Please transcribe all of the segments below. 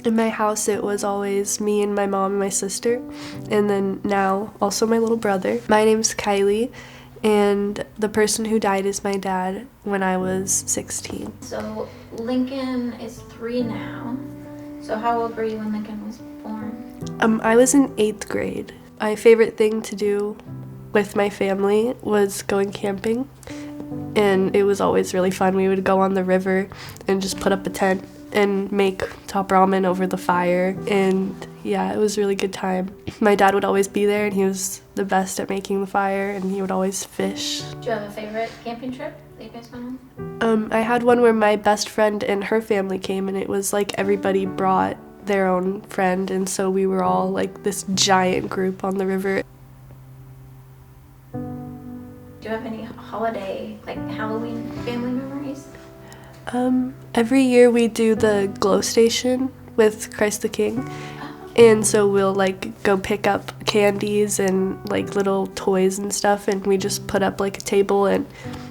In my house, it was always me and my mom and my sister, and then now also my little brother. My name's Cylie, and the person who died is my dad when I was 16. So Lincoln is 3 now. So how old were you when Lincoln was born? I was in 8th grade. My favorite thing to do with my family was going camping, and it was always really fun. We would go on the river and just put up a tent and make top ramen over the fire, and yeah, it was a really good time. My dad would always be there, and he was the best at making the fire, and he would always fish. Do you have a favorite camping trip that you guys went on? I had one where my best friend and her family came, and it was like everybody brought their own friend, and so we were all like this giant group on the river. Do you have any holiday, like Halloween family memories? Every year we do the glow station with Christ the King, and so we'll like go pick up candies and like little toys and stuff, and we just put up like a table and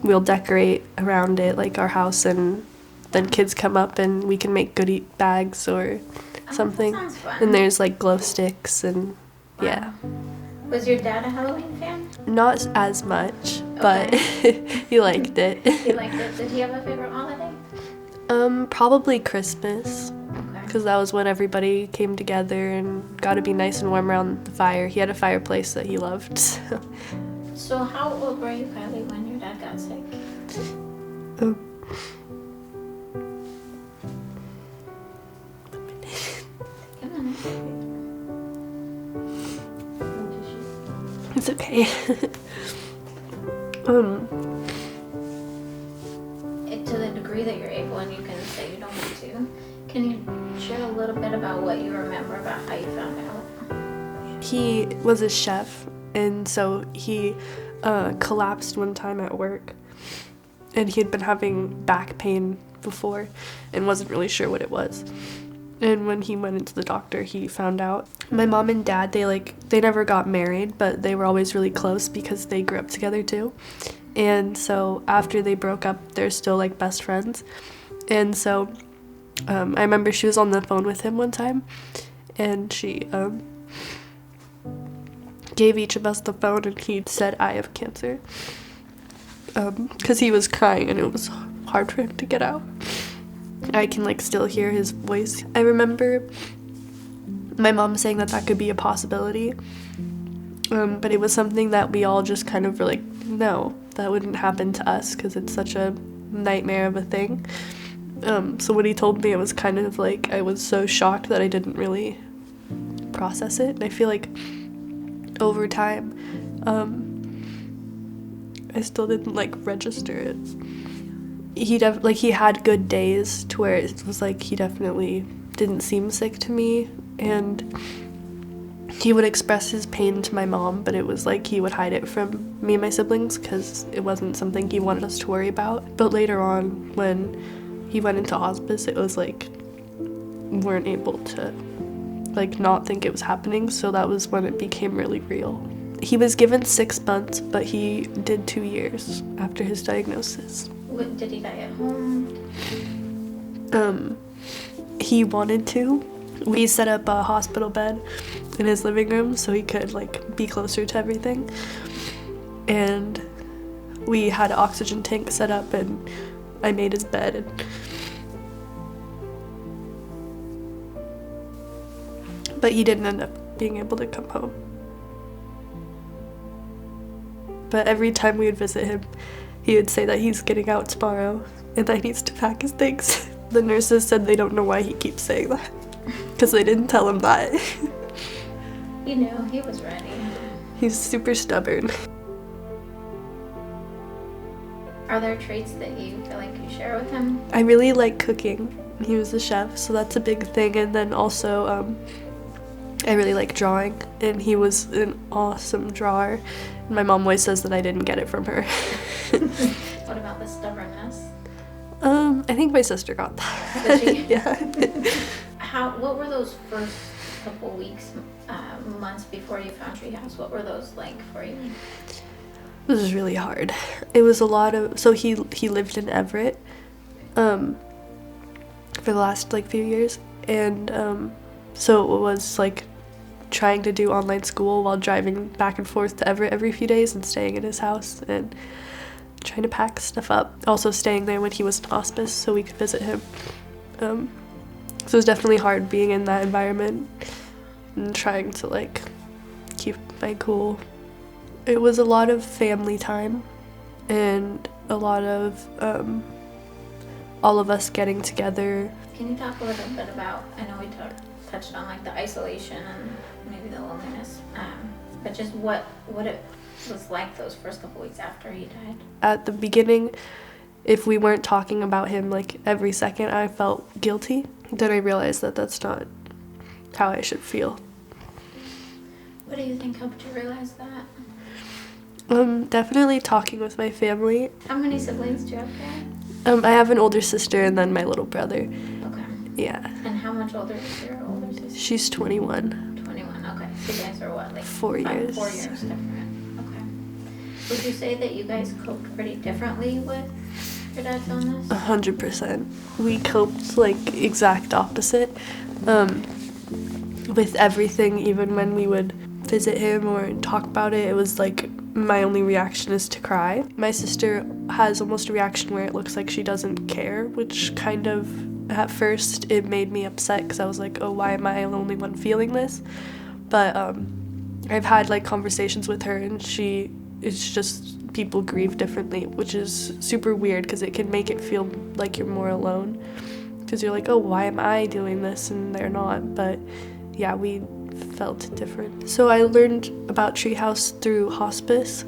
we'll decorate around it like our house, and then kids come up and we can make goodie bags or something. That sounds fun. And there's like glow sticks and yeah. Was your dad a Halloween fan? Not as much, but he liked it. He liked it. Did he have a favorite holiday? Probably Christmas, Okay. because that was when everybody came together and got to be nice and warm around the fire. He had a fireplace that he loved. So how old were you, Kylie, when your dad got sick? Oh. Come on. It's okay. To the degree that you're able, and you can say you don't want to, can you share a little bit about what you remember about how you found out? He was a chef, and so he collapsed one time at work, and he had been having back pain before and wasn't really sure what it was. And when he went into the doctor, he found out. My mom and dad, they never got married, but they were always really close because they grew up together too. And so after they broke up, they're still like best friends. And so I remember she was on the phone with him one time, and she gave each of us the phone, and he said, "I have cancer," because he was crying and it was hard for him to get out. I can like still hear his voice. I remember my mom saying that that could be a possibility, but it was something that we all just kind of were like, no, that wouldn't happen to us because it's such a nightmare of a thing. So when he told me, it was kind of like I was so shocked that I didn't really process it. And I feel like over time, I still didn't like register it. He had good days to where it was like he definitely didn't seem sick to me, and he would express his pain to my mom, but it was like he would hide it from me and my siblings because it wasn't something he wanted us to worry about. But later on, when he went into hospice, it was like we weren't able to like not think it was happening, so that was when it became really real. He was given 6 months, but he did 2 years after his diagnosis. Did he die at home? He wanted to. We set up a hospital bed in his living room so he could like be closer to everything. And we had an oxygen tank set up, and I made his bed. But he didn't end up being able to come home. But every time we would visit him, he would say that he's getting out tomorrow and that he needs to pack his things. The nurses said they don't know why he keeps saying that, because they didn't tell him that. You knew he was ready. He's super stubborn. Are there traits that you feel like you share with him? I really like cooking. He was a chef, so that's a big thing. And then also, I really like drawing, and he was an awesome drawer. My mom always says that I didn't get it from her. What about the stubbornness? I think my sister got that. Did she? Yeah. What were those first couple weeks, months before you found Treehouse? What were those like for you? It was really hard. It was a lot of, so he lived in Everett, for the last like few years, and so it was like trying to do online school while driving back and forth to Everett every few days and staying in his house and trying to pack stuff up. Also staying there when he was in hospice so we could visit him. So it was definitely hard being in that environment and trying to like keep my cool. It was a lot of family time and a lot of all of us getting together. Can you talk a little bit about, I know we touched on like the isolation and maybe the loneliness, but just what it was like those first couple weeks after he died? At the beginning, if we weren't talking about him like every second, I felt guilty. Then I realized that that's not how I should feel. What do you think helped you realize that? Definitely talking with my family. How many siblings do you have, Dad? I have an older sister and then my little brother. Okay. Yeah. And how much older is your older sister? She's 21. 21, okay. So you guys are what, like 4 years. 4 years different. Okay. Would you say that you guys coped pretty differently with your dad's illness? 100%. We coped like exact opposite. With everything, even when we would visit him or talk about it, it was like my only reaction is to cry. My sister has almost a reaction where it looks like she doesn't care, which kind of, at first, it made me upset because I was like, oh, why am I the only one feeling this? But I've had like conversations with her and it's just people grieve differently, which is super weird because it can make it feel like you're more alone because you're like, oh, why am I doing this and they're not? But yeah, we felt different. So I learned about Treehouse through hospice.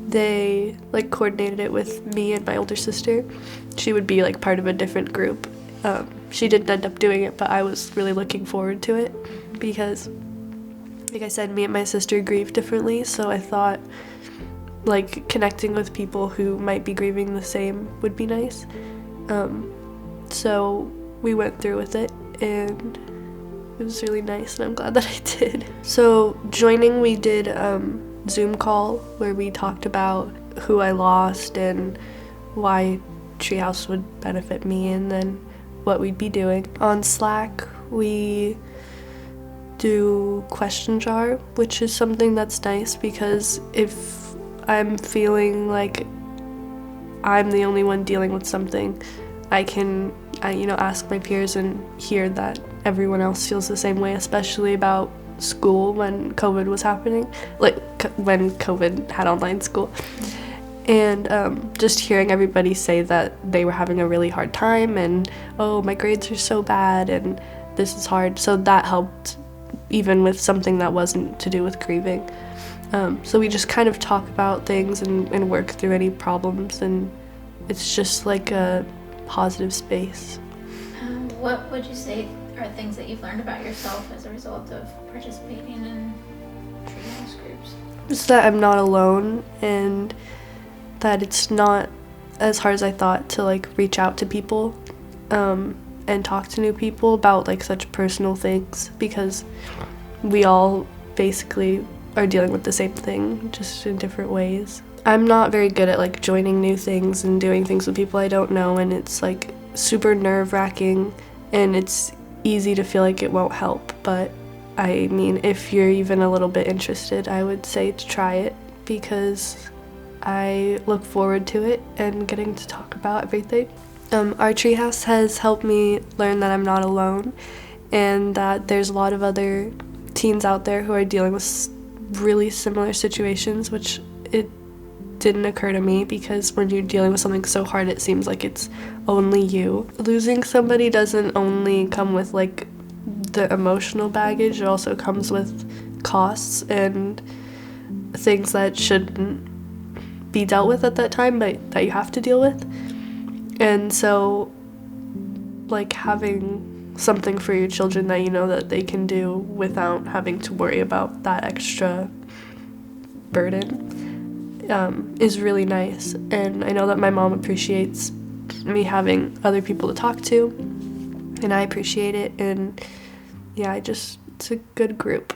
They like coordinated it with me and my older sister. She would be like part of a different group. She didn't end up doing it, but I was really looking forward to it because, like I said, me and my sister grieve differently, so I thought like connecting with people who might be grieving the same would be nice. So we went through with it and it was really nice and I'm glad that I did. So joining, we did Zoom call where we talked about who I lost and why Treehouse would benefit me and then what we'd be doing. On Slack, we do question jar, which is something that's nice because if I'm feeling like I'm the only one dealing with something, I can ask my peers and hear that everyone else feels the same way, especially about school when COVID was happening, like when COVID had online school. And just hearing everybody say that they were having a really hard time and, oh, my grades are so bad and this is hard. So that helped even with something that wasn't to do with grieving. So we just kind of talk about things and work through any problems, and it's just like a positive space. What would you say are things that you've learned about yourself as a result of participating in Treehouse groups? Just that I'm not alone and that it's not as hard as I thought to like reach out to people and talk to new people about like such personal things, because we all basically are dealing with the same thing, just in different ways. I'm not very good at like joining new things and doing things with people I don't know, and it's like super nerve-wracking and it's easy to feel like it won't help. But I mean, if you're even a little bit interested, I would say to try it, because I look forward to it and getting to talk about everything. Our Treehouse has helped me learn that I'm not alone and that there's a lot of other teens out there who are dealing with really similar situations, which it didn't occur to me, because when you're dealing with something so hard, it seems like it's only you. Losing somebody doesn't only come with like the emotional baggage, it also comes with costs and things that shouldn't be dealt with at that time, but that you have to deal with. And so like having something for your children that you know that they can do without having to worry about that extra burden is really nice. And I know that my mom appreciates me having other people to talk to, and I appreciate it. And yeah, it's a good group.